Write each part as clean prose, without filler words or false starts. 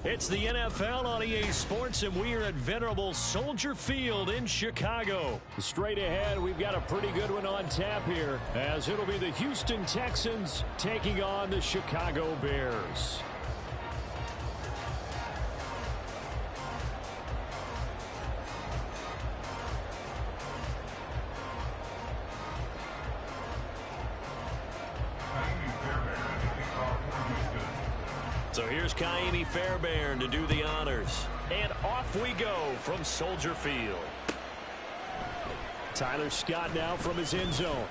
It's the NFL on EA Sports, and we are at venerable Soldier Field in Chicago. Straight ahead, we've got a pretty good one on tap here, as it'll be the Houston Texans taking on the Chicago Bears. So here's Kaimi Fairbairn to do the honors. And off we go from Soldier Field. Tyler Scott now from his end zone.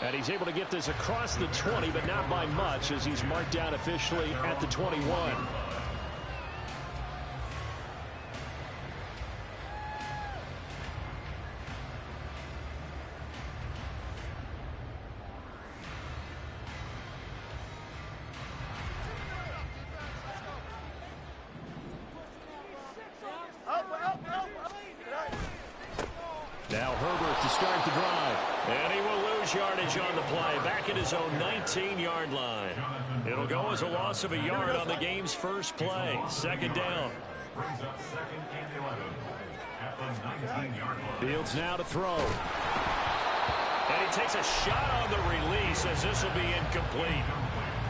And he's able to get this across the 20, but not by much, as he's marked down officially at the 21. Now Herbert to start the drive. And he will lose yardage on the play. Back at his own 19-yard line. It'll go as a loss of a yard on the game's first play. Second down. Fields now to throw. And he takes a shot on the release, as this will be incomplete.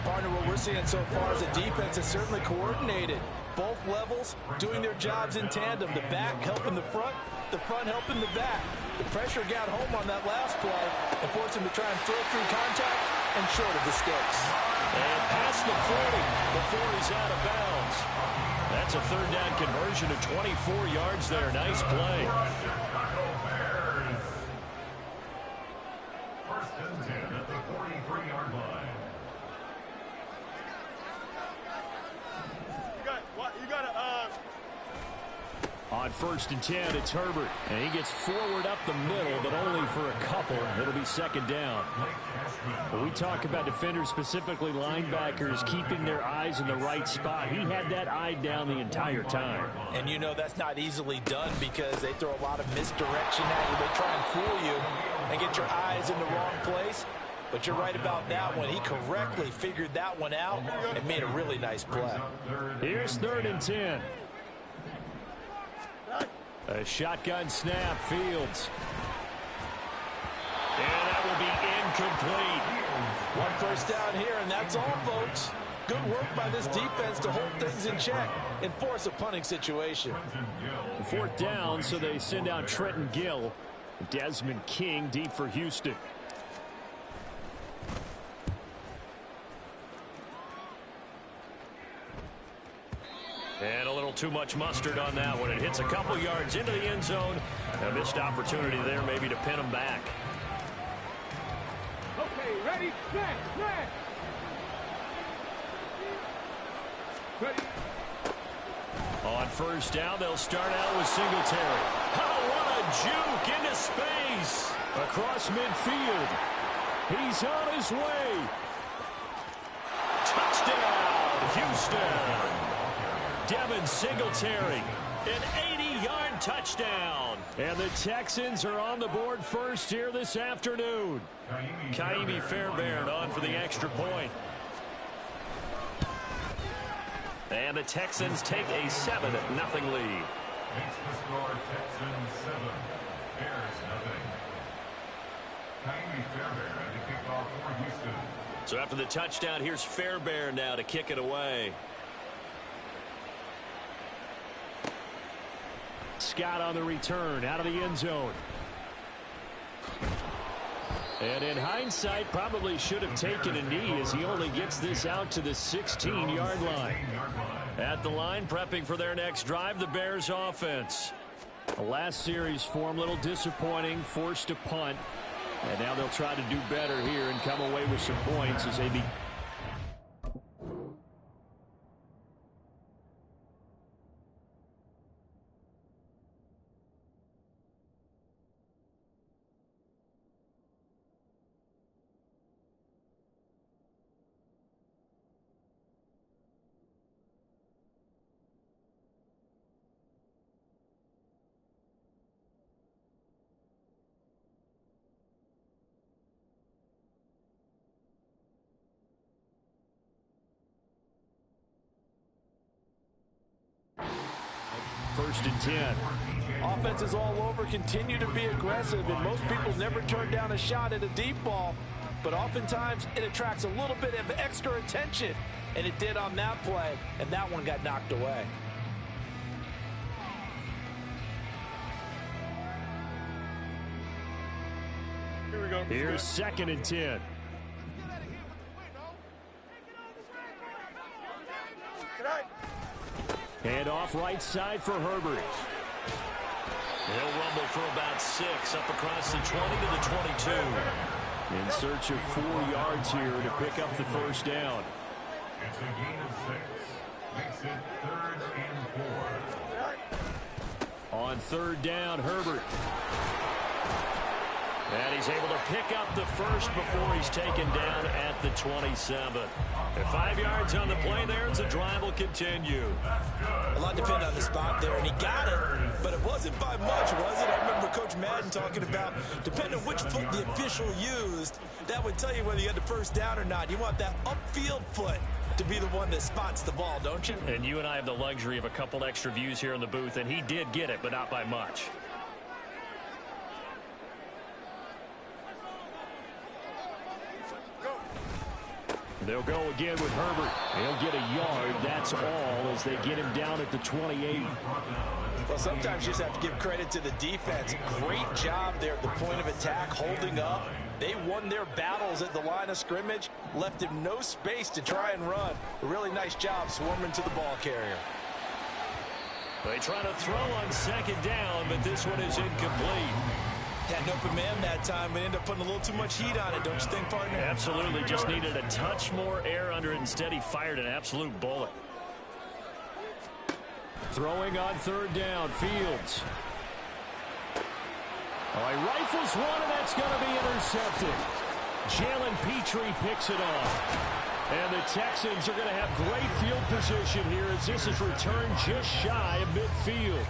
Partner, what we're seeing so far is the defense is certainly coordinated. Both levels doing their jobs in tandem. The back helping the front helping the back. The pressure got home on that last play and forced him to try and throw through contact and short of the sticks. And past the 40 before he's out of bounds. That's a third down conversion of 24 yards there. Nice play. First and 10 at the 43-yard line. On first and 10, it's Herbert. And he gets forward up the middle, but only for a couple. It'll be second down. When we talk about defenders, specifically linebackers, keeping their eyes in the right spot, he had that eye down the entire time. And you know that's not easily done because they throw a lot of misdirection at you. They try and fool you and get your eyes in the wrong place. But you're right about that one. He correctly figured that one out and made a really nice play. Here's third and 10. A shotgun snap, Fields. And that will be incomplete. One first down here, and that's all, folks. Good work by this defense to hold things in check and force a punting situation. Fourth down, so they send out Trenton Gill. Desmond King deep for Houston. And a little too much mustard on that one. It hits a couple yards into the end zone. A missed opportunity there maybe to pin him back. Okay, ready, set, ready. On first down, they'll start out with Singletary. Oh, what a juke into space. Across midfield. He's on his way. Touchdown, Houston. Devin Singletary, an 80-yard touchdown. And the Texans are on the board first here this afternoon. Kaimi Fairbairn on for the extra point. And the Texans take a 7-0 lead. Makes the score Texans 7, Bears nothing. Kaimi Fairbairn to kick off for Houston. So after the touchdown, here's Fairbairn now to kick it away. Scott on the return, out of the end zone. And in hindsight, probably should have taken a knee as he only gets this out to the 16-yard line. At the line, prepping for their next drive, the Bears offense. The last series form, a little disappointing, forced to punt. And now they'll try to do better here and come away with some points as they first and 10. Offenses all over continue to be aggressive, and most people never turn down a shot at a deep ball. But oftentimes, it attracts a little bit of extra attention, and it did on that play, and that one got knocked away. Here we go. Here's second and 10. Hand off right side for Herbert. He'll rumble for about 6 up across the 20 to the 22. In search of 4 yards here to pick up the first down. It's a gain of 6. Makes it 3rd and 4. On 3rd down, Herbert. And he's able to pick up the first before he's taken down at the 27. At 5 yards on the play there, as the drive will continue. A lot depended on the spot there, and he got it, but it wasn't by much, was it? I remember Coach Madden talking about, depending on which foot the official used, that would tell you whether you had the first down or not. You want that upfield foot to be the one that spots the ball, don't you? And you and I have the luxury of a couple extra views here in the booth, and he did get it, but not by much. They'll go again with Herbert. He'll get a yard. That's all as they get him down at the 28. Well, sometimes you just have to give credit to the defense. Great job there at the point of attack, holding up. They won their battles at the line of scrimmage, left him no space to try and run. A really nice job swarming to the ball carrier. They try to throw on 2nd down, but this one is incomplete. Had an open man that time, but ended up putting a little too much heat on it, don't you think, partner? Absolutely. Just needed a touch more air under it. Instead, he fired an absolute bullet. Throwing on 3rd down, Fields. Oh, he rifles one, and that's going to be intercepted. Jalen Petrie picks it off. And the Texans are going to have great field position here as this is returned just shy of midfield.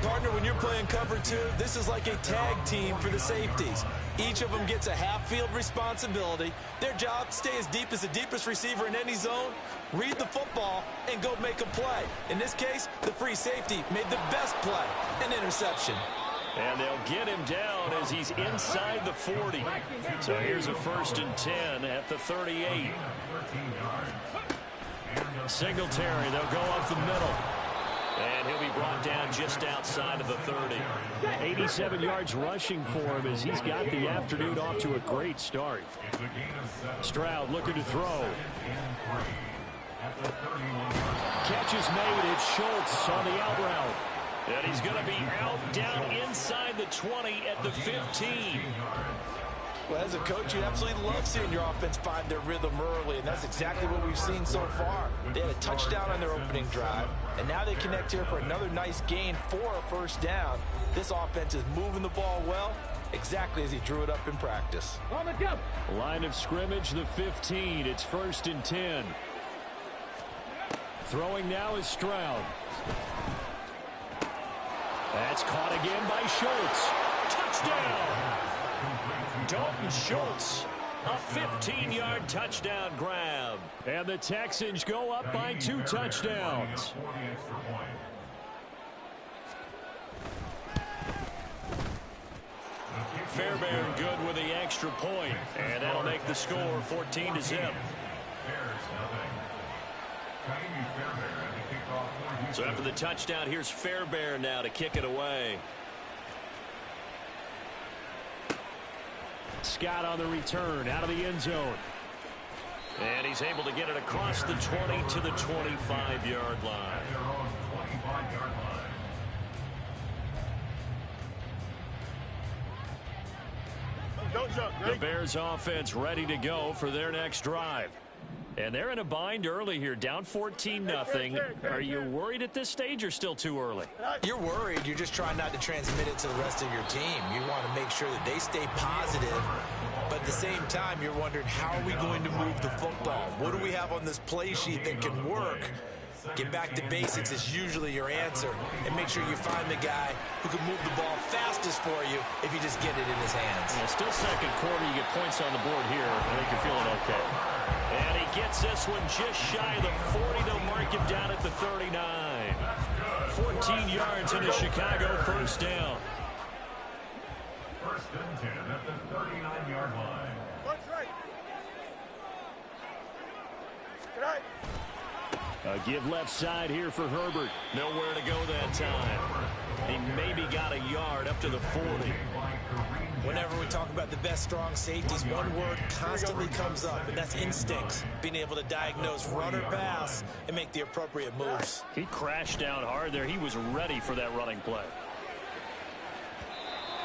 Partner, when you're playing cover 2, this is like a tag team for the safeties. Each of them gets a half-field responsibility. Their job, stay as deep as the deepest receiver in any zone, read the football, and go make a play. In this case, the free safety made the best play, an interception. And they'll get him down as he's inside the 40. So here's a 1st and 10 at the 38. Singletary, they'll go up the middle. And he'll be brought down just outside of the 30. 87 yards rushing for him as he's got the afternoon off to a great start. Stroud looking to throw. Catch is made. It's Schultz on the out route. And he's going to be out down inside the 20 at the 15. Well, as a coach, you absolutely love seeing your offense find their rhythm early, and that's exactly what we've seen so far. They had a touchdown on their opening drive, and now they connect here for another nice gain for a 1st down. This offense is moving the ball well, exactly as he drew it up in practice. Line of scrimmage, the 15. It's 1st and 10. Throwing now is Stroud. That's caught again by Schultz. Touchdown! Dalton Schultz, a 15-yard touchdown grab. And the Texans go up by 2 touchdowns. Fairbairn good with the extra point, and that'll make the score 14-0. So after the touchdown, here's Fairbairn now to kick it away. Scott on the return out of the end zone. And he's able to get it across the 20 to the 25-yard line. The Bears offense ready to go for their next drive. And they're in a bind early here, down 14-0. Are you worried at this stage or still too early? You're worried. You're just trying not to transmit it to the rest of your team. You want to make sure that they stay positive. But at the same time, you're wondering, how are we going to move the football? What do we have on this play sheet that can work? Get back to basics is usually your answer. And make sure you find the guy who can move the ball fastest for you if you just get it in his hands. Yeah, still 2nd quarter. You get points on the board here. I think you're feeling okay. And he gets this one just shy of the 40. They'll mark him down at the 39. 14 yards in a Chicago first down. First and 10 at the 39-yard line. A give left side here for Herbert. Nowhere to go that time. He maybe got a yard up to the 40. Whenever we talk about the best strong safeties, one word constantly comes up, and that's instincts. Being able to diagnose run or pass and make the appropriate moves. He crashed down hard there. He was ready for that running play.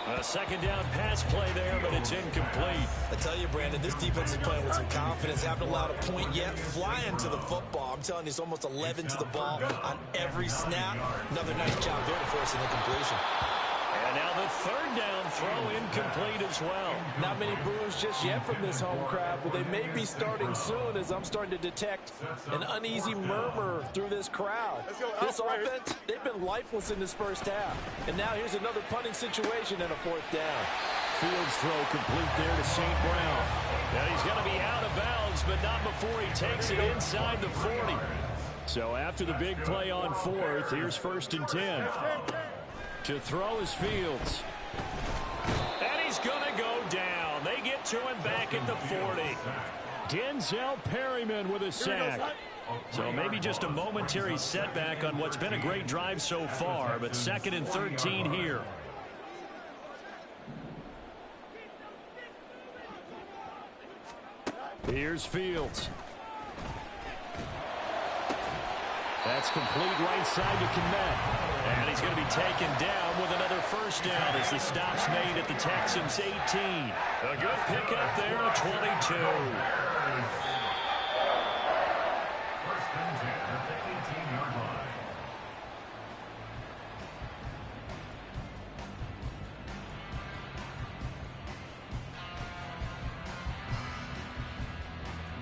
A second down pass play there, but it's incomplete. I tell you, Brandon, this defense is playing with some confidence. Haven't allowed a point yet. Flying to the football. I'm telling you, it's almost 11 to the ball on every snap. Another nice job there to force an incompletion. And now the third down throw incomplete as well. Not many boos just yet from this home crowd, but they may be starting soon as I'm starting to detect an uneasy murmur through this crowd. This offense, they've been lifeless in this first half. And now here's another punting situation and a fourth down. Fields throw complete there to St. Brown. Now he's going to be out of bounds, but not before he takes it inside the 40. So after the big play on fourth, here's first and 10. To throw is Fields. And he's going to go down. They get to him back at the 40. Denzel Perryman with a sack. So maybe just a momentary setback on what's been a great drive so far, but second and 13 here. Here's Fields. That's complete right side to Kmet. And he's going to be taken down with another first down as the stop's made at the Texans' 18. A good pickup there at 22. First and 10 at the 18-yard line.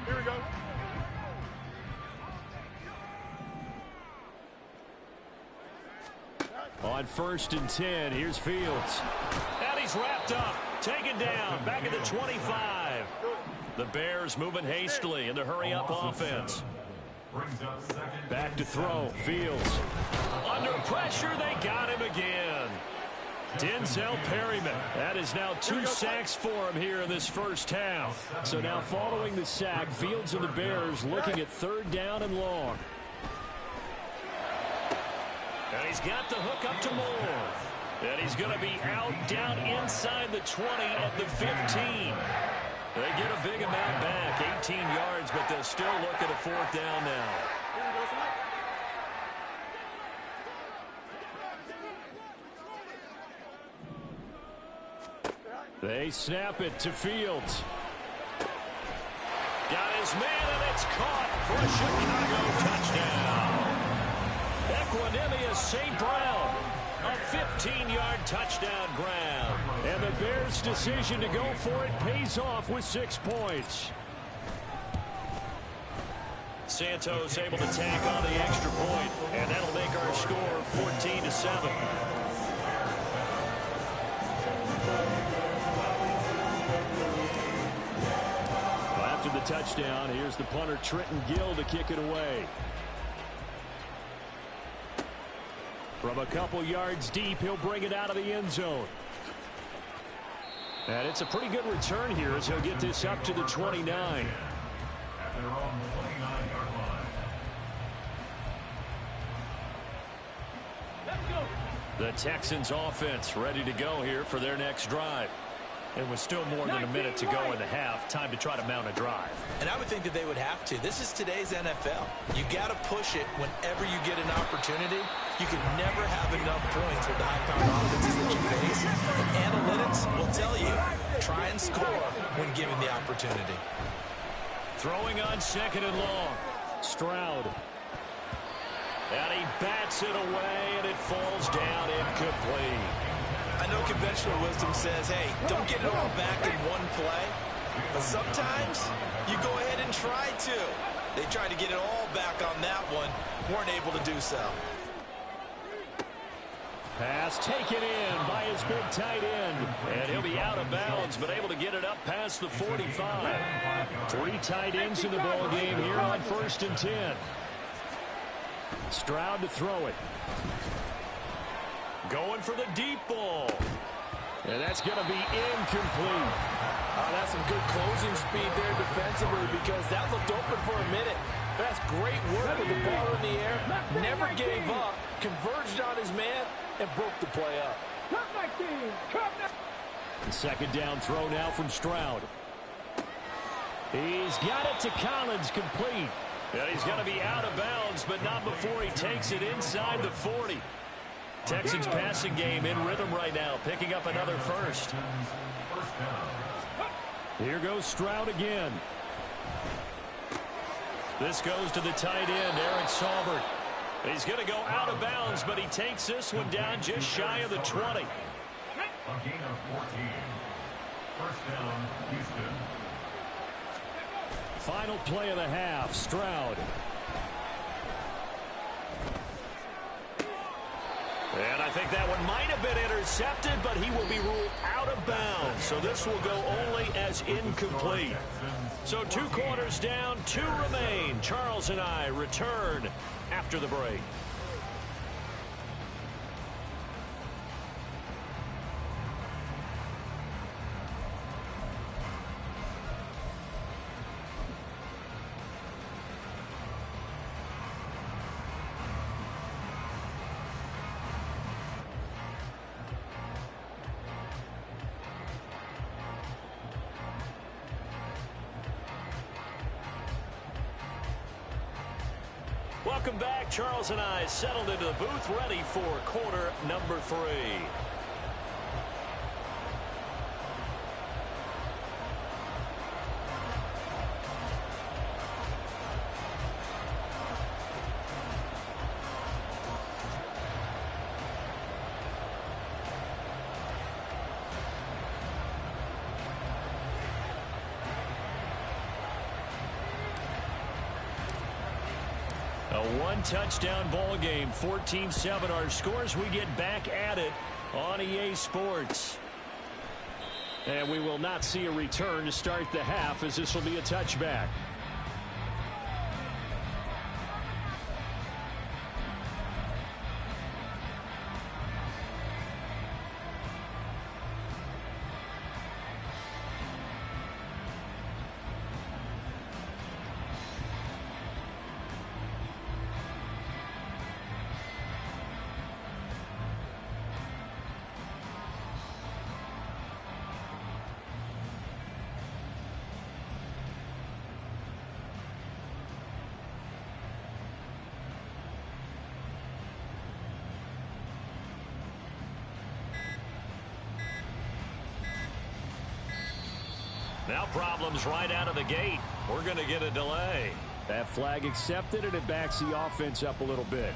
Here we go. On first and 10, here's Fields. And he's wrapped up, taken down, back at the 25. The Bears moving hastily in the hurry-up offense. Back to throw, Fields. Under pressure, they got him again. Denzel Perryman. That is now 2 sacks for him here in this first half. So now following the sack, Fields and the Bears looking at third down and long. And he's got the hook up to Moore. And he's going to be out down inside the 20 at the 15. They get a big amount back, 18 yards, but they'll still look at a fourth down now. They snap it to Fields. Got his man, and it's caught for a Chicago touchdown. Equanimous St. Brown, a 15-yard touchdown grab. And the Bears' decision to go for it pays off with 6 points. Santos able to tack on the extra point, and that'll make our score 14-7. After the touchdown, here's the punter Trenton Gill to kick it away. From a couple yards deep, he'll bring it out of the end zone. And it's a pretty good return here as he'll get this up to the 29. At their own 29-yard line. The Texans offense ready to go here for their next drive. It was still more than a minute to go in the half. Time to try to mount a drive. And I would think that they would have to. This is today's NFL. You got to push it whenever you get an opportunity. You can never have enough points with the high-powered offenses that you face. And analytics will tell you, try and score when given the opportunity. Throwing on second and long. Stroud. And he bats it away, and it falls down incomplete. I know conventional wisdom says, hey, don't get it all back in one play. But sometimes you go ahead and try to. They tried to get it all back on that one. Weren't able to do so. Pass taken in by his big tight end. And he'll be out of bounds, but able to get it up past the 45. 3 tight ends in the ball game here on 1st and 10. Stroud to throw it. Going for the deep ball. And that's going to be incomplete. That's some good closing speed there defensively because that looked open for a minute. That's great work with the ball in the air. Never gave up, converged on his man, and broke the play up. The second down throw now from Stroud. He's got it to Collins, complete. And he's going to be out of bounds, but not before he takes it inside the 40. Texans passing game in rhythm right now, picking up another first. Here goes Stroud again. This goes to the tight end, Aaron Saubert. He's going to go out of bounds, but he takes this one down just shy of the 20. A gain of 14. First down, Houston. Final play of the half, Stroud. And I think that one might have been intercepted, but he will be ruled out of bounds. So this will go only as incomplete. So 2 quarters down, 2 remain. Charles and I return after the break. Welcome back. Charles and I settled into the booth, ready for quarter number 3. A 1-touchdown ball game, 14-7 our scores. We get back at it on EA Sports. And we will not see a return to start the half, as this will be a touchback. Now problems right out of the gate. We're going to get a delay. That flag accepted, and it backs the offense up a little bit.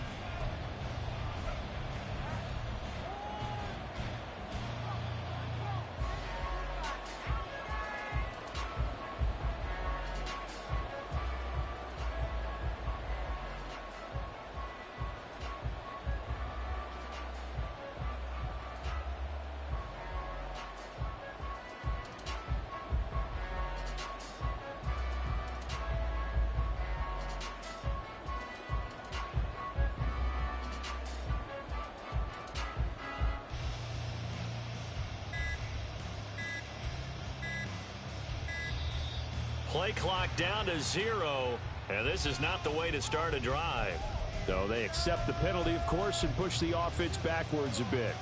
Play clock down to 0, and this is not the way to start a drive. Though they accept the penalty, of course, and push the offense backwards a bit.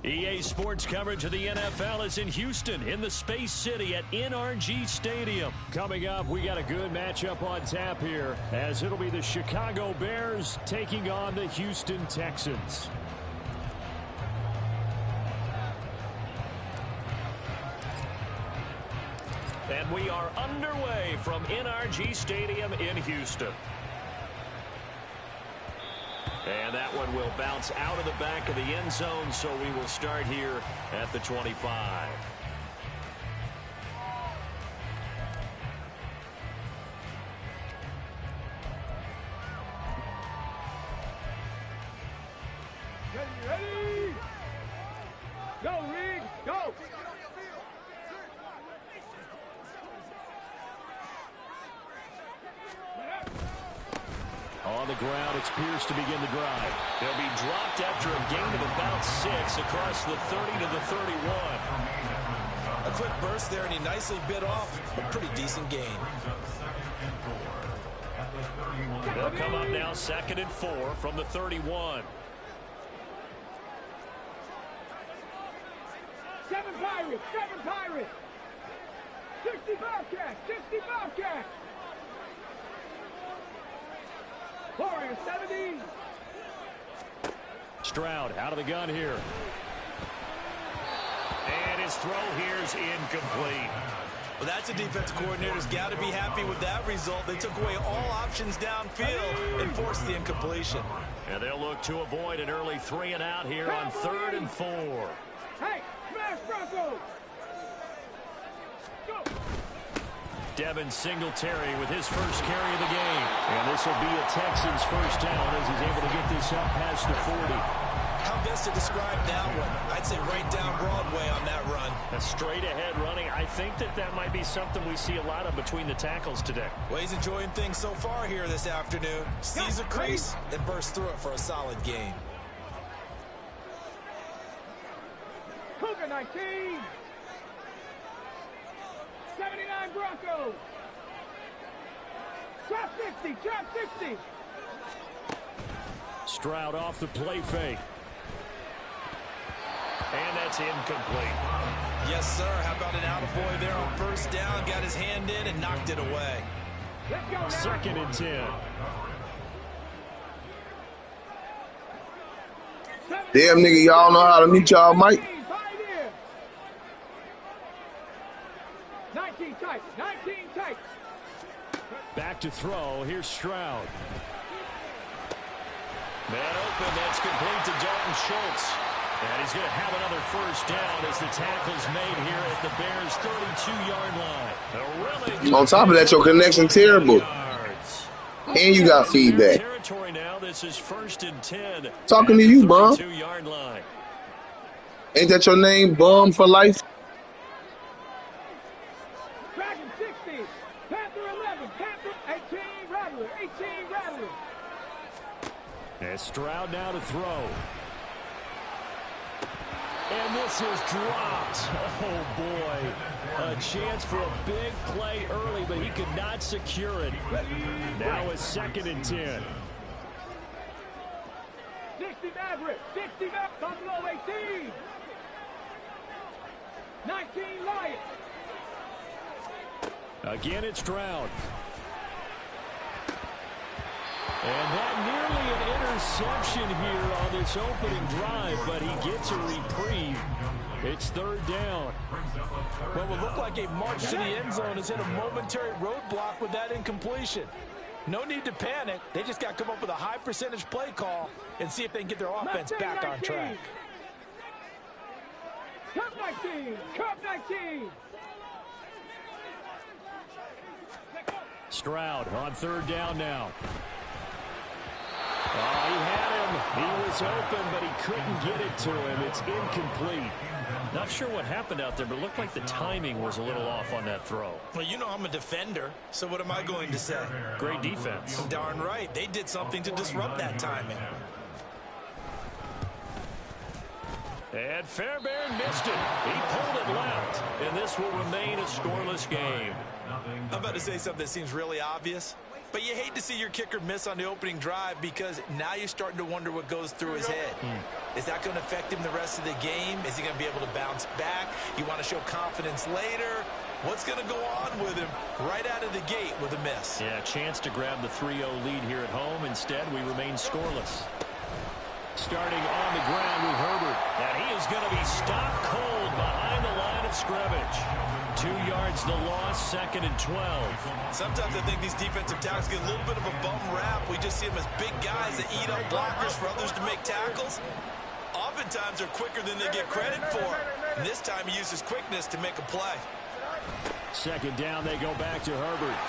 EA Sports coverage of the NFL is in Houston in the Space City at NRG Stadium. Coming up, we got a good matchup on tap here as it'll be the Chicago Bears taking on the Houston Texans. And we are underway from NRG Stadium in Houston. And that one will bounce out of the back of the end zone, so we will start here at the 25. Ready? Go, Reed, go! On the ground, it's Pierce to begin the drive. They'll be dropped after a gain of about 6 across the 30 to the 31. A quick burst there, and he nicely bit off a pretty decent gain. They'll come up now 2nd and 4 from the 31. 7 Pirates, 7 Pirates! 60 Bobcats, 60 Bobcats! Warriors, 70! Stroud out of the gun here. And his throw here is incomplete. Well, that's a defensive coordinator's got to be happy with that result. They took away all options downfield and forced the incompletion. And they'll look to avoid an early 3 and out here on 3rd and 4. Hey, smash Broncos! Go! Devin Singletary with his first carry of the game. And this will be a Texans first down as he's able to get this up past the 40. How best to describe that one? I'd say right down Broadway on that run. A straight ahead running. I think that might be something we see a lot of between the tackles today. Well, he's enjoying things so far here this afternoon. Sees a crease and bursts through it for a solid gain. Cougar 19! 79 Broncos! Drop 60, drop 60! Stroud off the play fake. And that's incomplete. Yes, sir. How about an attaboy there on first down? Got his hand in and knocked it away. Let's go now. 2nd and 10. Damn, nigga, y'all know how to meet y'all, Mike. 19 tight, 19 tight. Back to throw. Here's Stroud. Man open. That's complete to Dalton Schultz. And he's going to have another first down as the tackle's made here at the Bears' 32-yard line. Really On top of that, your connection terrible. yards. And you got feedback. Territory now. This is 1st and 10. Talking to you, bum. 32-yard line. Ain't that your name, Bum for Life? Dragon 60, Panther 11, Panther 18, Rattler, 18, Rattler. And Stroud now to throw. And this is dropped. Oh, boy. A chance for a big play early, but he could not secure it. Now it's 2nd and 10. 60 Maverick, 60 Maverick, Buffalo 18. 19 Lions. Again, it's Stroud. And that nearly an interception here on this opening drive, but he gets a reprieve. It's third down. What would look like a march to the end zone has hit a momentary roadblock with that incompletion. No need to panic. They just got to come up with a high percentage play call and see if they can get their offense back on track. Cup 19! Cup 19! Stroud on third down now. Oh, he had him. He was open, but he couldn't get it to him. It's incomplete. Not sure what happened out there, but it looked like the timing was a little off on that throw. Well, you know I'm a defender, so what am I going to say? Great defense. Darn right. They did something to disrupt that timing. And Fairbairn missed it. He pulled it left, and this will remain a scoreless game. I'm about to say something that seems really obvious, but you hate to see your kicker miss on the opening drive because now you're starting to wonder what goes through his head. Is that going to affect him the rest of the game? Is he going to be able to bounce back? You want to show confidence later? What's going to go on with him right out of the gate with a miss? Yeah, chance to grab the 3-0 lead here at home. Instead, we remain scoreless. Starting on the ground with Herbert. And he is going to be stopped cold behind the line of scrimmage. 2 yards the loss, 2nd and 12. Sometimes I think these defensive tackles get a little bit of a bum rap. We just see them as big guys that eat up blockers for others to make tackles. Oftentimes they're quicker than they get credit for. And this time he uses quickness to make a play. 2nd down, they go back to Herbert.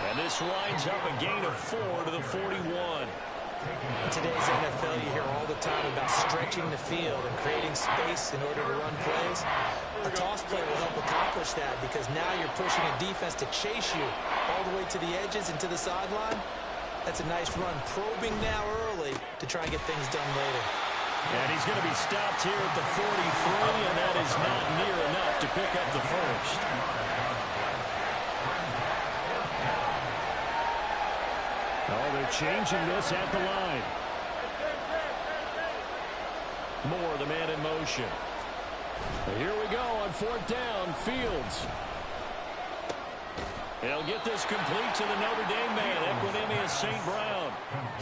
And this lines up a gain of 4 to the 41. In today's NFL, you hear all the time about stretching the field and creating space in order to run plays. A toss play will help accomplish that because now you're pushing a defense to chase you all the way to the edges and to the sideline. That's a nice run, probing now early to try and get things done later. And he's going to be stopped here at the 43, and that is not near enough to pick up the first. Oh, they're changing this at the line. Moore, the man in motion. Here we go on 4th down, Fields. He'll get this complete to the Notre Dame man, Equinemius St. Brown.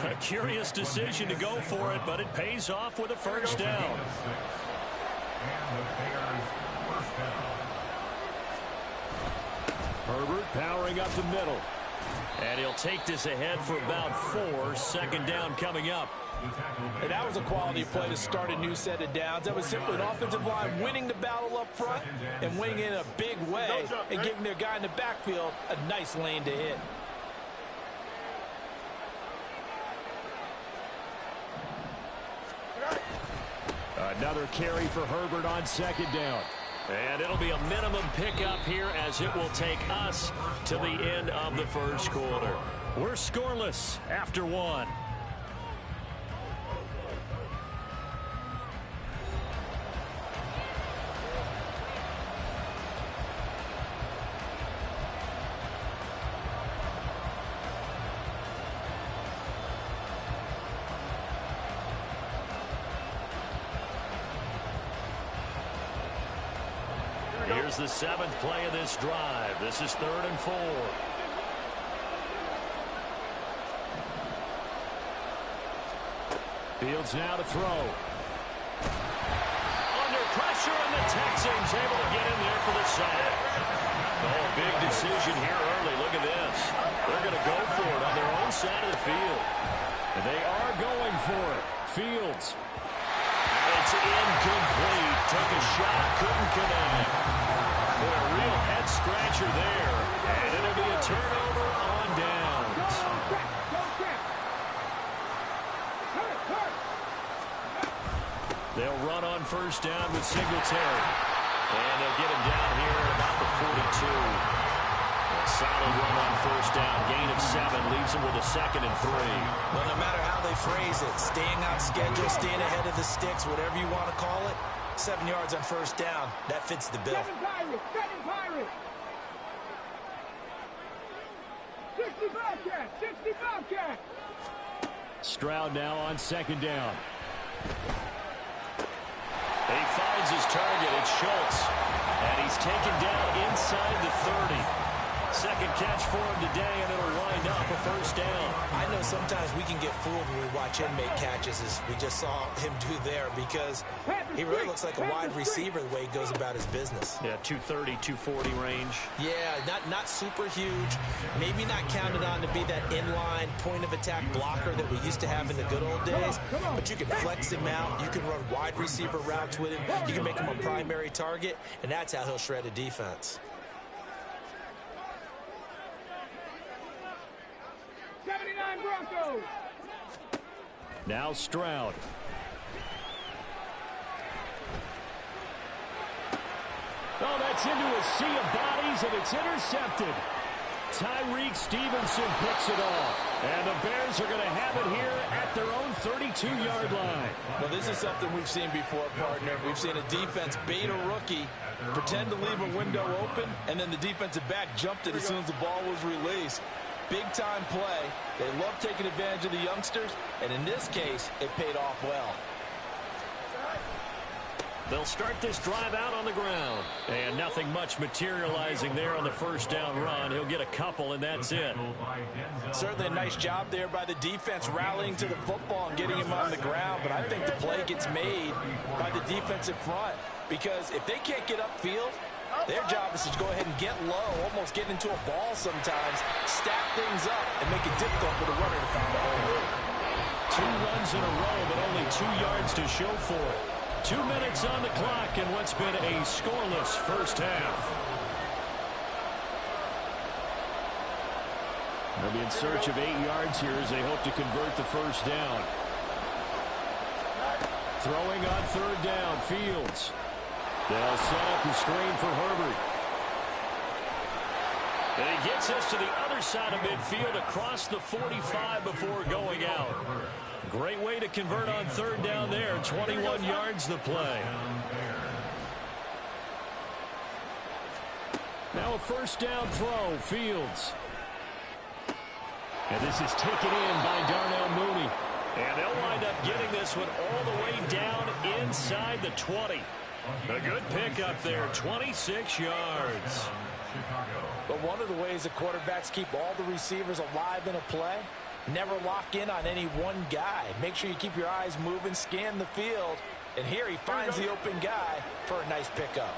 A curious decision to go for it, but it pays off with a first down. Herbert powering up the middle. And he'll take this ahead for about 4. 2nd down coming up. And that was a quality play to start a new set of downs. That was simply an offensive line winning the battle up front and winning in a big way and giving their guy in the backfield a nice lane to hit. Another carry for Herbert on 2nd down. And it'll be a minimum pickup here as it will take us to the end of the first quarter. We're scoreless after 1. Here's the 7th play of this drive. This is 3rd and 4. Fields now to throw. Under pressure, and the Texans able to get in there for the sack. Oh, big decision here early. Look at this. They're going to go for it on their own side of the field. And they are going for it. Fields. It's incomplete. Took a shot, couldn't connect. Boy, a real head-scratcher there. And it'll be a turnover on downs. They'll run on first down with Singletary. And they'll get him down here at about the 42. A solid run on first down. Gain of 7 leaves him with a 2nd and 3. Well, no matter how they phrase it, staying on schedule, staying ahead of the sticks, whatever you want to call it, 7 yards on first down, that fits the bill. 7 Pirates! 60 Bobcats! 60 Bobcats! Stroud now on 2nd down. He finds his target. It's Schultz. And he's taken down inside the 30. Second catch for him today, and it'll wind up a first down. I know sometimes we can get fooled when we watch him make catches, as we just saw him do there, because he really looks like a wide receiver the way he goes about his business. Yeah, 230, 240 range. Yeah, not super huge. Maybe not counted on to be that inline point-of-attack blocker that we used to have in the good old days, but you can flex him out. You can run wide receiver routes with him. You can make him a primary target, and that's how he'll shred a defense. 79 Broncos. Now Stroud. Oh, that's into a sea of bodies, and it's intercepted. Tyreek Stevenson picks it off. And the Bears are going to have it here at their own 32-yard line. Well, this is something we've seen before, partner. We've seen a defense bait a rookie, pretend to leave a window open, and then the defensive back jumped it as soon as the ball was released. Big-time play. They love taking advantage of the youngsters, and in this case, it paid off well. They'll start this drive out on the ground. And nothing much materializing there on the first down run. He'll get a couple, and that's it. Certainly a nice job there by the defense rallying to the football and getting him on the ground, but I think the play gets made by the defensive front, because if they can't get upfield, their job is to go ahead and get low, almost get into a ball sometimes, stack things up, and make it difficult for the runner to find a hole. 2 runs in a row, but only 2 yards to show for it. 2 minutes on the clock in what's been a scoreless first half. They'll be in search of 8 yards here as they hope to convert the first down. Throwing on third down, Fields. They'll set up the screen for Herbert. And he gets us to the other side of midfield across the 45 before going out. Great way to convert on third down there. 21 yards the play. Now a first down throw, Fields. And this is taken in by Darnell Mooney. And they'll wind up getting this one all the way down inside the 20. A good pickup there, 26 yards. But one of the ways the quarterbacks keep all the receivers alive in a play, never lock in on any one guy. Make sure you keep your eyes moving, scan the field, and here he finds the open guy for a nice pickup.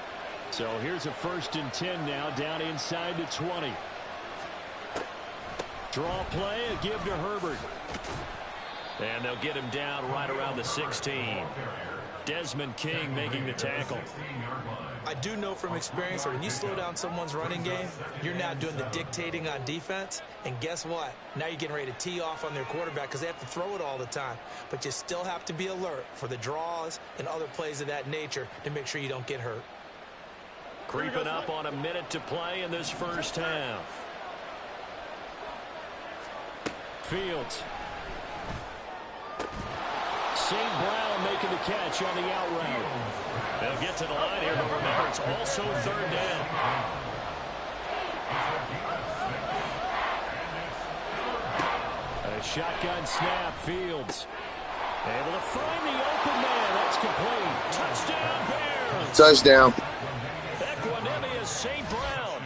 So here's a 1st and 10 now, down inside the 20. Draw play, a give to Herbert. And they'll get him down right around the 16. Desmond King making the tackle. I do know from experience that when you slow down someone's running game, you're now doing the dictating on defense. And guess what? Now you're getting ready to tee off on their quarterback because they have to throw it all the time. But you still have to be alert for the draws and other plays of that nature to make sure you don't get hurt. Creeping up on a minute to play in this first half. Fields. St. Brown making the catch on the out route. They'll get to the line here, but remember, it's also third down. A shotgun snap, Fields. Able to find the open man. That's complete. Touchdown, Bears. Touchdown. Equanimous St. Brown.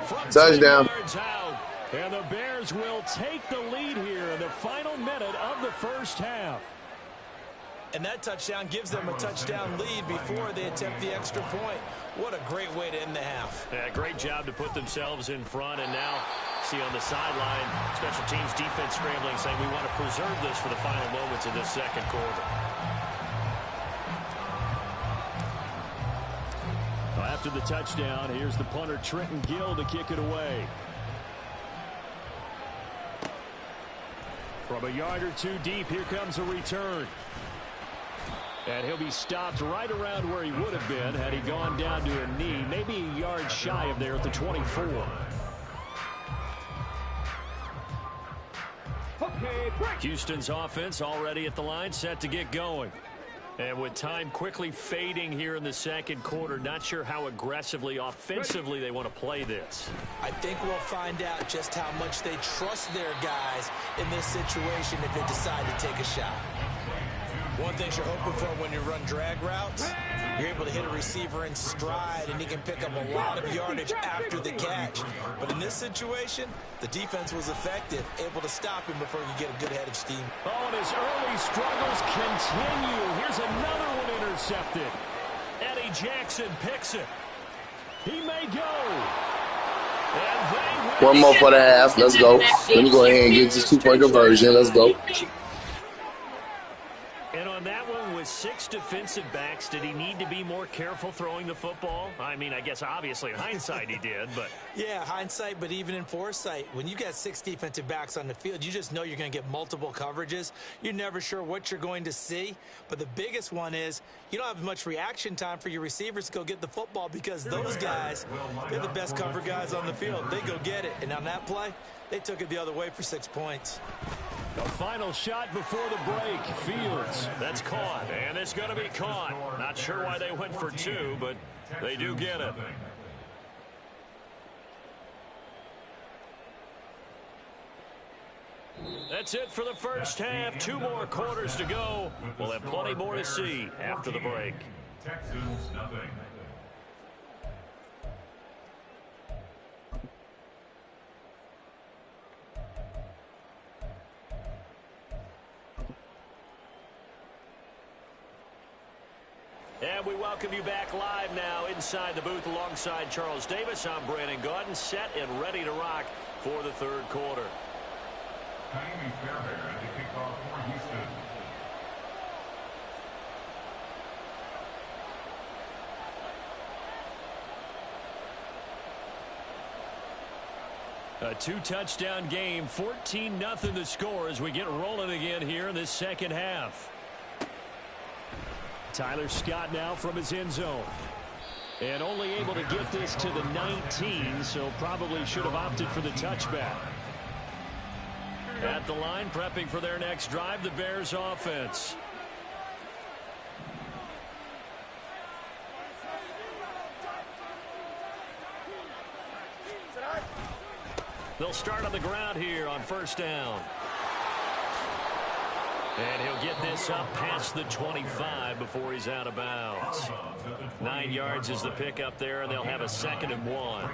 From Touchdown. 10 yards out. And the Bears will take the lead here in the final minute of the first half. And that touchdown gives them a touchdown lead before they attempt the extra point. What a great way to end the half. Yeah, great job to put themselves in front. And now, see on the sideline, special teams defense scrambling, saying we want to preserve this for the final moments of this second quarter. Well, after the touchdown, here's the punter Trenton Gill to kick it away. From a yard or two deep, here comes a return. And he'll be stopped right around where he would have been had he gone down to a knee, maybe a yard shy of there at the 24. Okay, break. Houston's offense already at the line, set to get going. And with time quickly fading here in the second quarter, not sure how aggressively, offensively they want to play this. I think we'll find out just how much they trust their guys in this situation if they decide to take a shot. One thing you're hoping for when you run drag routes, You're able to hit a receiver in stride, and he can pick up a lot of yardage after the catch. But in this situation, the defense was effective, able to stop him before he could get a good head of steam. Oh, and his early struggles continue. Here's another one intercepted. Eddie Jackson picks it. He may go. One more for the half. Let's go. Let me go ahead and get this 2-point conversion. Let's go. And on that one, with 6 defensive backs, did he need to be more careful throwing the football? I mean, I guess obviously in hindsight he did, but... Yeah, hindsight, but even in foresight, when you got 6 defensive backs on the field, you just know you're going to get multiple coverages. You're never sure what you're going to see. But the biggest one is you don't have much reaction time for your receivers to go get the football because those guys, they're the best cover guys on the field. They go get it. And on that play, they took it the other way for 6 points. The final shot before the break. Fields, that's caught, and it's going to be caught. Not sure why they went for 2, but they do get it. That's it for the first half. 2 more quarters to go. We'll have plenty more to see after the break. Texans nothing. And we welcome you back live now inside the booth alongside Charles Davis. I'm Brandon Gaudin, set and ready to rock for the third quarter. Jaime Fairbairn at the kickoff for Houston. A 2-touchdown game, 14-0 the score as we get rolling again here in this second half. Tyler Scott now from his end zone. And only able to get this to the 19, so probably should have opted for the touchback. At the line, prepping for their next drive, the Bears offense. They'll start on the ground here on first down. And he'll get this up past the 25 before he's out of bounds. 9 yards is the pickup there, and they'll have a 2nd and 1.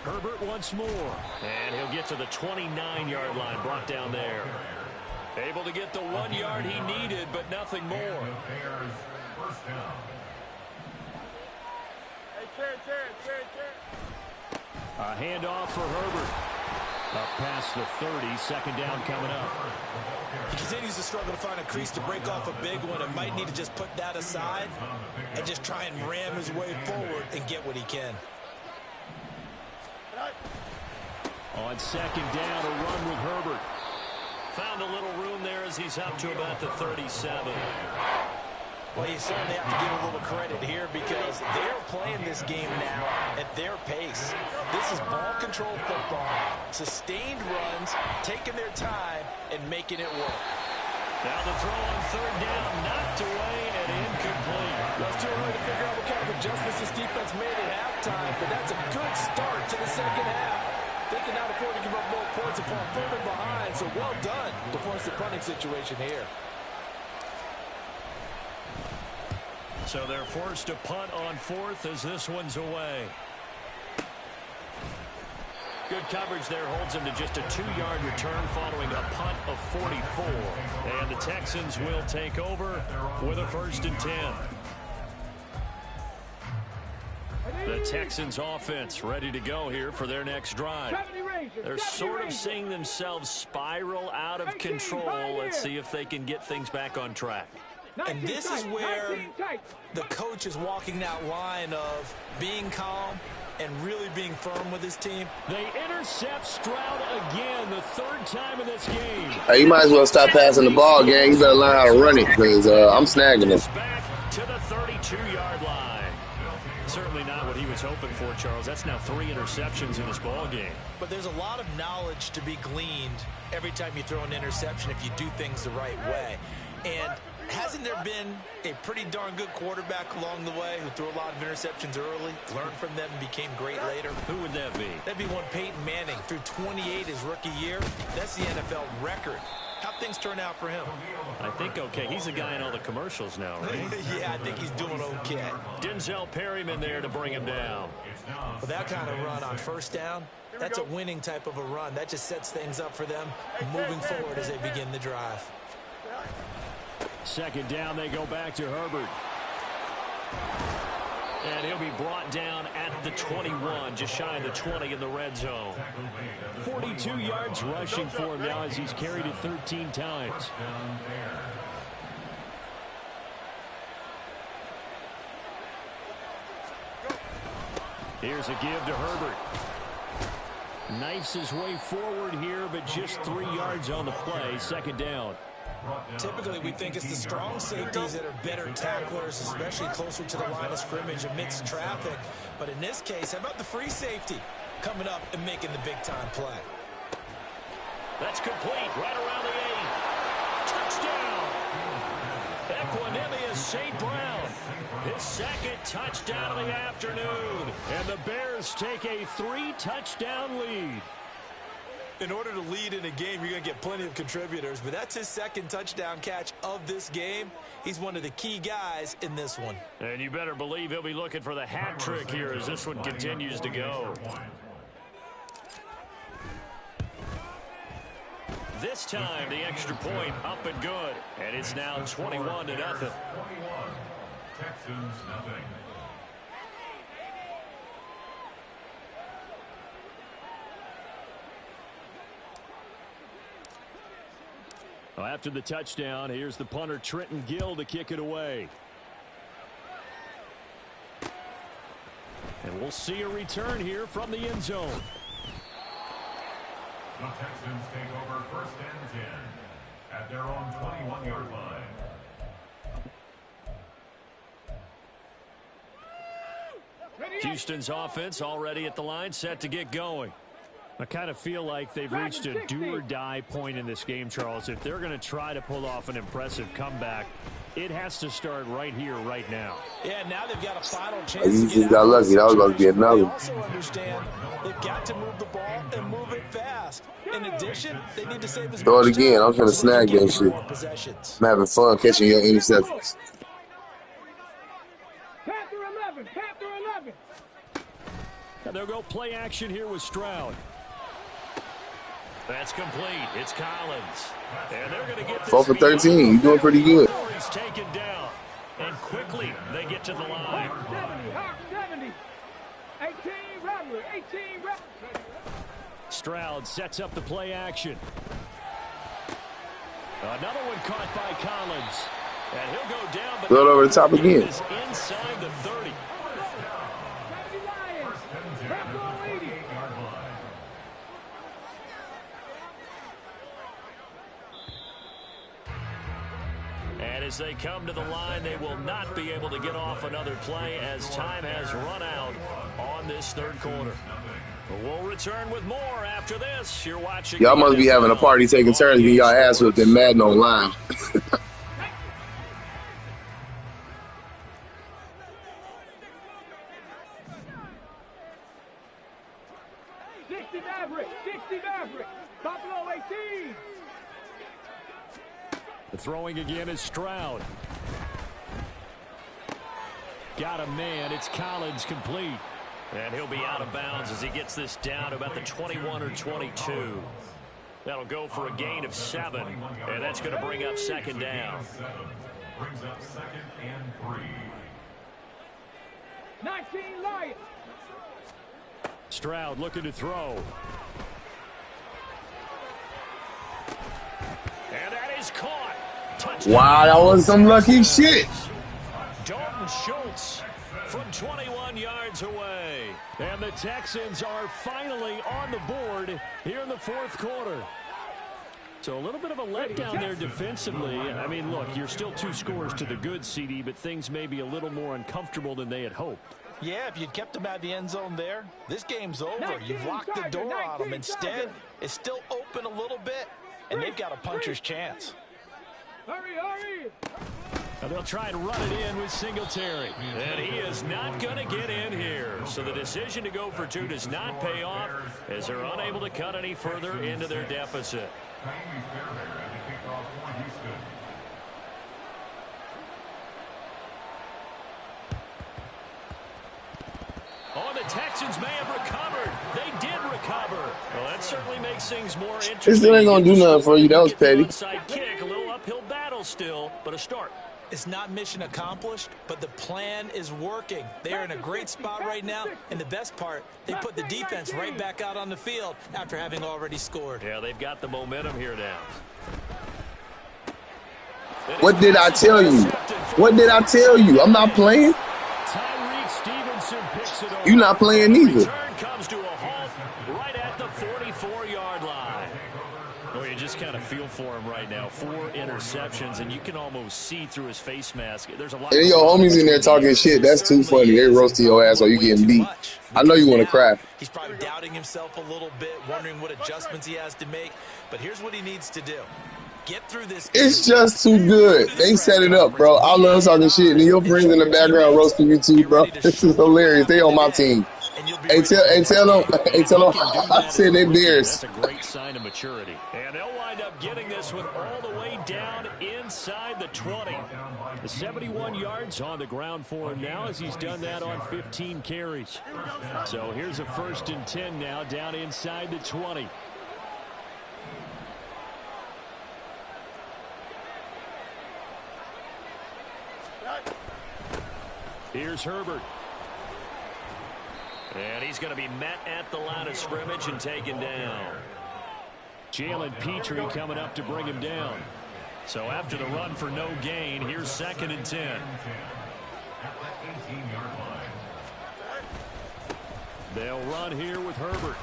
Herbert once more. And he'll get to the 29-yard line, brought down there. Able to get the 1 yard he needed, but nothing more. A handoff for Herbert. Up past the 30, 2nd down coming up. He continues to struggle to find a crease to break off a big one and might need to just put that aside and just try and ram his way forward and get what he can. On 2nd down, a run with Herbert. Found a little room there as he's up to about the 37. Well, you certainly have to give a little credit here because they're playing this game now at their pace. This is ball control football, sustained runs, taking their time, and making it work. Now the throw on 3rd down, knocked away and incomplete. Well, it's too early to figure out what kind of adjustments this defense made at halftime, but that's a good start to the second half. They cannot afford to give up more points and fall further behind, so well done to force the punting situation here. So they're forced to punt on 4th as this one's away. Good coverage there holds him to just a 2-yard return following a punt of 44. And the Texans will take over with a 1st and 10. The Texans offense ready to go here for their next drive. They're sort of seeing themselves spiral out of control. Let's see if they can get things back on track. And this is where the coach is walking that line of being calm and really being firm with his team. They intercept Stroud again, the 3rd time in this game. Hey, you might as well stop passing the ball, gang. You better learn how to run it because I'm snagging them. Back to the 32-yard line. Certainly not what he was hoping for, Charles. That's now 3 interceptions in this ball game. But there's a lot of knowledge to be gleaned every time you throw an interception if you do things the right way. And hasn't there been a pretty darn good quarterback along the way who threw a lot of interceptions early, learned from them, and became great later? Who would that be? That'd be one Peyton Manning. Threw 28 his rookie year. That's the NFL record. How'd things turn out for him? I think okay. He's a guy in all the commercials now, right? Yeah, I think he's doing okay. Denzel Perryman there to bring him down. With that kind of run on first down, that's a winning type of a run. That just sets things up for them moving forward as they begin the drive. Second down, they go back to Herbert. And he'll be brought down at the 21, just shy of the 20 in the red zone. 42 yards rushing for him now as he's carried it 13 times. Here's a give to Herbert. Knifes his way forward here, but just 3 yards on the play. Second down. Typically, we think it's the strong safeties that are better tacklers, especially closer to the line of scrimmage amidst traffic. But in this case, how about the free safety coming up and making the big-time play? That's complete right around the 8. Touchdown! Equanimous St. Brown. His second touchdown of the afternoon. And the Bears take a 3-touchdown lead. In order to lead in a game, you're going to get plenty of contributors, but that's his second touchdown catch of this game. He's one of the key guys in this one. And you better believe he'll be looking for the hat trick here as this one continues to go. This time, the extra point up and good. And it's now 21-0. Texans nothing. Well, after the touchdown, here's the punter Trenton Gill to kick it away. And we'll see a return here from the end zone. The Texans take over 1st and 10 at their own 21-yard line. Houston's offense already at the line, set to get going. I kind of feel like they've reached a do-or-die point in this game, Charles. If they're going to try to pull off an impressive comeback, it has to start right here, right now. Yeah, now they've got a final chance. You just got lucky. That was about to be another. They also understand they've got to move the ball and move it fast. In addition, they need to save as Throw it much again. time I'm trying to so they snag can that get shit. more possessions. I'm having fun catching your interceptions. Panther 11, Panther 11. And they'll go play action here with Stroud. That's complete. It's Collins. And they're going to get this 4 for 13. You're doing pretty good. He's taken down. And quickly they get to the line. 70. 18 Rattler, 18 Rattler. Stroud sets up the play action. Another one caught by Collins. And he'll go down. But throw it over the top again. Inside the 30. 70 Lions. Panther 80. And as they come to the line, they will not be able to get off another play as time has run out on this third quarter. But we'll return with more after this. You're watching. Y'all must be having a party taking turns getting y'all ass whipped in Madden online. 60 Maverick, 60 Maverick. Buffalo 18. The throwing again is Stroud. Got a man. It's Collins complete. And he'll be out of bounds as he gets this down to about the 21 or 22. That'll go for a gain of 7. And that's going to bring up second down. Brings up 2nd and 3. 19 Lions. Stroud looking to throw. And that is caught. Touchdown. Wow, that was some lucky shit. Dalton Schultz from 21 yards away. And the Texans are finally on the board here in the fourth quarter. So a little bit of a letdown there defensively. I mean, look, you're still 2 scores to the good, CD, but things may be a little more uncomfortable than they had hoped. Yeah, if you'd kept them out of the end zone there, this game's over. You've locked the door on them. Instead, it's still open a little bit, and they've got a puncher's chance. Hurry, hurry. Now they'll try and run it in with Singletary. And he is not going to get in here. So the decision to go for 2 does not pay off as they're unable to cut any further into their deficit. Oh, the Texans may have recovered. They did recover. Well, that certainly makes things more interesting. It still ain't going to do nothing for you. That was petty. Onside kick, a little uphill battle still, but a start. It's not mission accomplished, but the plan is working. They are in a great spot right now, and the best part, they put the defense right back out on the field after having already scored. Yeah, they've got the momentum here now. What did I tell you? What did I tell you? I'm not playing. You're not playing either. Return comes to a halt right at the 44-yard line. Oh, you just kind of feel for him right now. 4 interceptions, and you can almost see through his face mask. There's a lot. And your homies in there talking shit. That's too funny. They roasting your ass while you getting beat. I know you want to cry. He's probably doubting himself a little bit, wondering what adjustments he has to make. But here's what he needs to do. Get through this. It's just too good. They set it up, bro. I love talking shit, and your friends in the background roasting you too, bro. This is hilarious. They on my team. Hey, tell them. I said they Bears. That's a great sign of maturity. And they'll wind up getting this one all the way down inside the 20. The 71 yards on the ground for him now as he's done that on 15 carries. So here's a 1st and 10 now down inside the 20. Here's Herbert. And he's going to be met at the line of scrimmage and taken down. Jalen Petrie coming up to bring him down. So after the run for no gain, here's 2nd and 10. They'll run here with Herbert.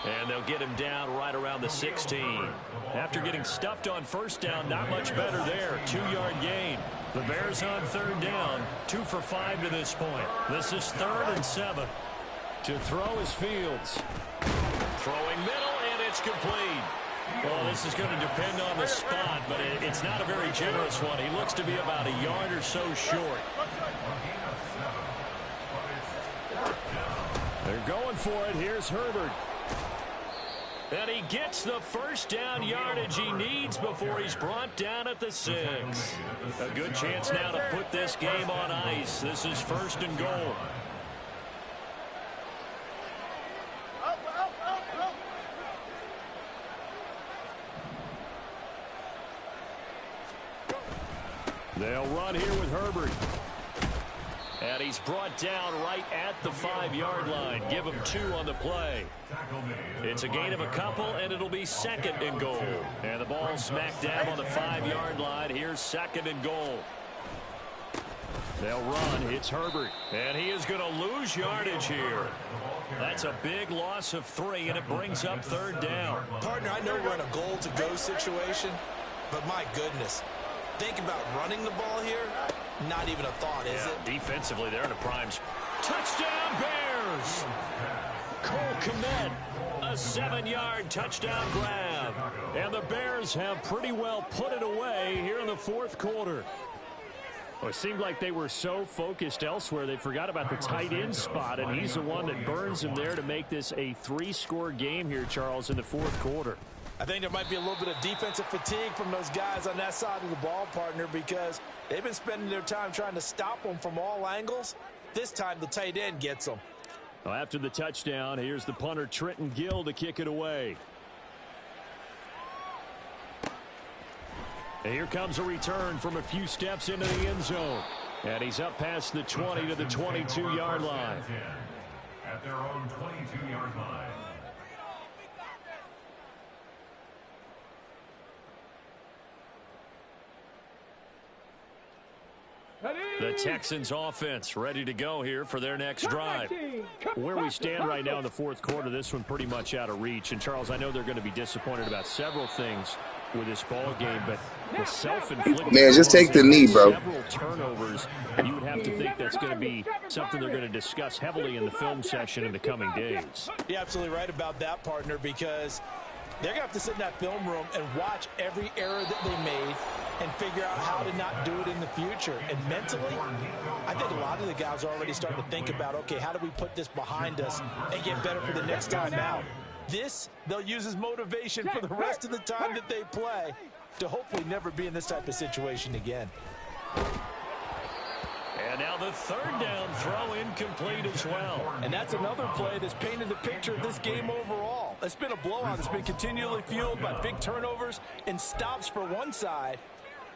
And they'll get him down right around the 16. After getting stuffed on 1st down, not much better there. 2-yard gain. The Bears on 3rd down. 2 for 5 to this point. This is 3rd and 7. To throw is Fields. Throwing middle, and it's complete. Well, this is going to depend on the spot, but it's not a very generous one. He looks to be about a yard or so short. They're going for it. Here's Herbert. And he gets the 1st down yardage he needs before he's brought down at the 6. A good chance now to put this game on ice. This is 1st and goal. They'll run here with Herbert. And he's brought down right at the 5-yard line. Give him 2 on the play. It's a gain of a couple, and it'll be 2nd and goal. And the ball smack dab on the 5-yard line. Here's 2nd and goal. They'll run. It's Herbert. And he is going to lose yardage here. That's a big loss of 3, and it brings up 3rd down. Partner, I know we're in a goal-to-go situation, but my goodness. Think about running the ball here. Not even a thought, is it? Defensively, they're in a prime. Touchdown, Bears! Cole Kmet, a 7-yard touchdown grab. And the Bears have pretty well put it away here in the 4th quarter. Well, it seemed like they were so focused elsewhere, they forgot about the tight end spot, and he's the one that burns them there to make this a 3-score game here, Charles, in the 4th quarter. I think there might be a little bit of defensive fatigue from those guys on that side of the ball, partner, because they've been spending their time trying to stop them from all angles. This time the tight end gets them. Well, after the touchdown, here's the punter Trenton Gill to kick it away. And here comes a return from a few steps into the end zone. And he's up past the 20 to the 22-yard line. At their own 22-yard line. The Texans offense ready to go here for their next drive. Where we stand right now in the 4th quarter, this one pretty much out of reach. And, Charles, I know they're going to be disappointed about several things with this ball game, but the self-inflicted... Man, just take the knee, bro. Several turnovers, you would have to think that's going to be something they're going to discuss heavily in the film session in the coming days. You're absolutely right about that, partner, because They're going to have to sit in that film room and watch every error that they made and figure out how to not do it in the future. And mentally, I think a lot of the guys are already starting to think about, okay, how do we put this behind us and get better for the next time out? This, they'll use as motivation for the rest of the time that they play to hopefully never be in this type of situation again. And now the third down throw incomplete as well. And that's another play that's painted the picture of this game overall. It's been a blowout. It's been continually fueled by big turnovers and stops for one side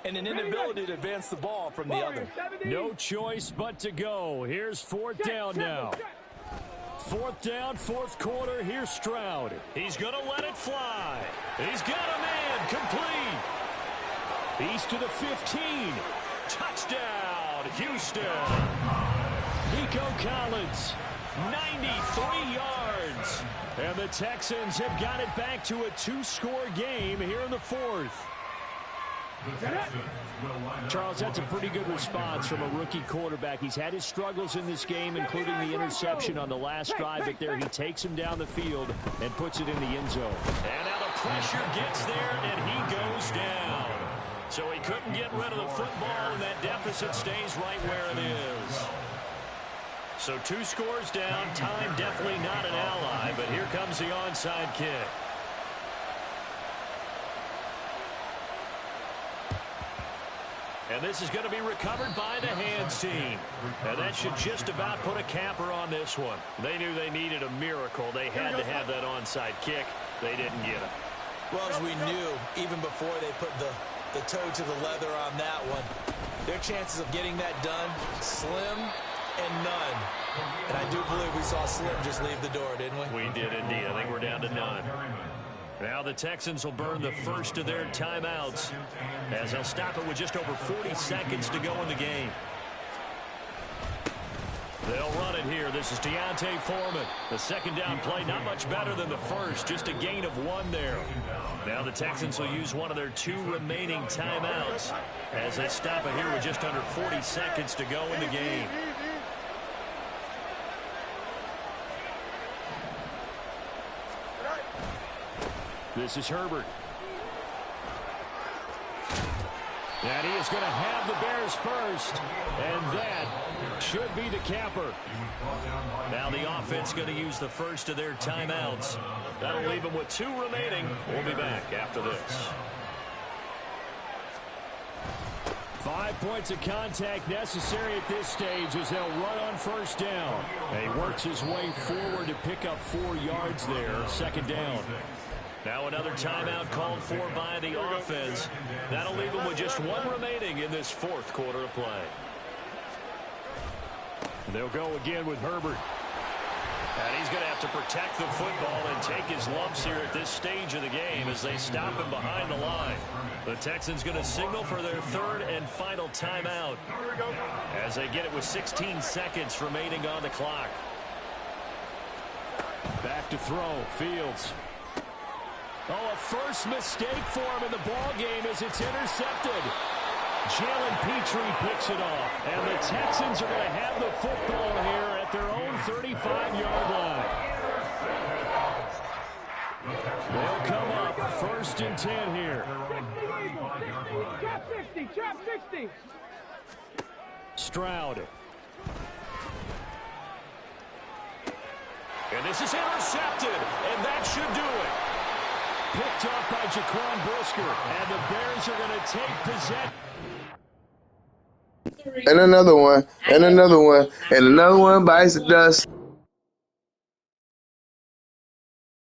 and an inability to advance the ball from the other. No choice but to go. Here's fourth down now. Fourth down, fourth quarter. Here's Stroud. He's going to let it fly. He's got a man complete. He's to the 15. Touchdown, Houston. Nico Collins, 93 yards. And the Texans have got it back to a two-score game here in the fourth. Charles, that's a pretty good response from a rookie quarterback. He's had his struggles in this game, including the interception on the last drive, but there he takes him down the field and puts it in the end zone. And now the pressure gets there, and he goes down. So he couldn't get rid of the football, and that deficit stays right where it is. So 2 scores down, time definitely not an ally, but here comes the onside kick. And this is going to be recovered by the hands team. And that should just about put a capper on this one. They knew they needed a miracle. They had to have that onside kick. They didn't get it. Well, as we knew, even before they put the toe to the leather on that one, their chances of getting that done, slim and none. And I do believe we saw Slim just leave the door, didn't we? We did indeed. I think we're down to none. Now the Texans will burn the first of their timeouts as they'll stop it with just over 40 seconds to go in the game. They'll run it here. This is Deontay Foreman. The second down play, not much better than the first, just a gain of 1 there. Now the Texans will use one of their 2 remaining timeouts as they stop it here with just under 40 seconds to go in the game. This is Herbert. And he is going to have the Bears first. And that should be the capper. Now the offense going to use the first of their timeouts. That'll leave them with 2 remaining. We'll be back after this. 5 points of contact necessary at this stage as they'll run on first down. And he works his way forward to pick up 4 yards there. Second down. Now another timeout called for by the offense. That'll leave them with just 1 remaining in this fourth quarter of play. They'll go again with Herbert. And he's going to have to protect the football and take his lumps here at this stage of the game as they stop him behind the line. The Texans going to signal for their 3rd and final timeout as they get it with 16 seconds remaining on the clock. Back to throw. Fields. Oh, a first mistake for him in the ball game as it's intercepted. Jalen Petrie picks it off. And the Texans are going to have the football here at their own 35-yard line. They'll come up 1st and 10 here. Trap 60, trap 60. Stroud. And this is intercepted, and that should do it. Picked up by Jaquan Brisker, and the Bears are going to take possession. And another one, and another one, and another one bites the dust.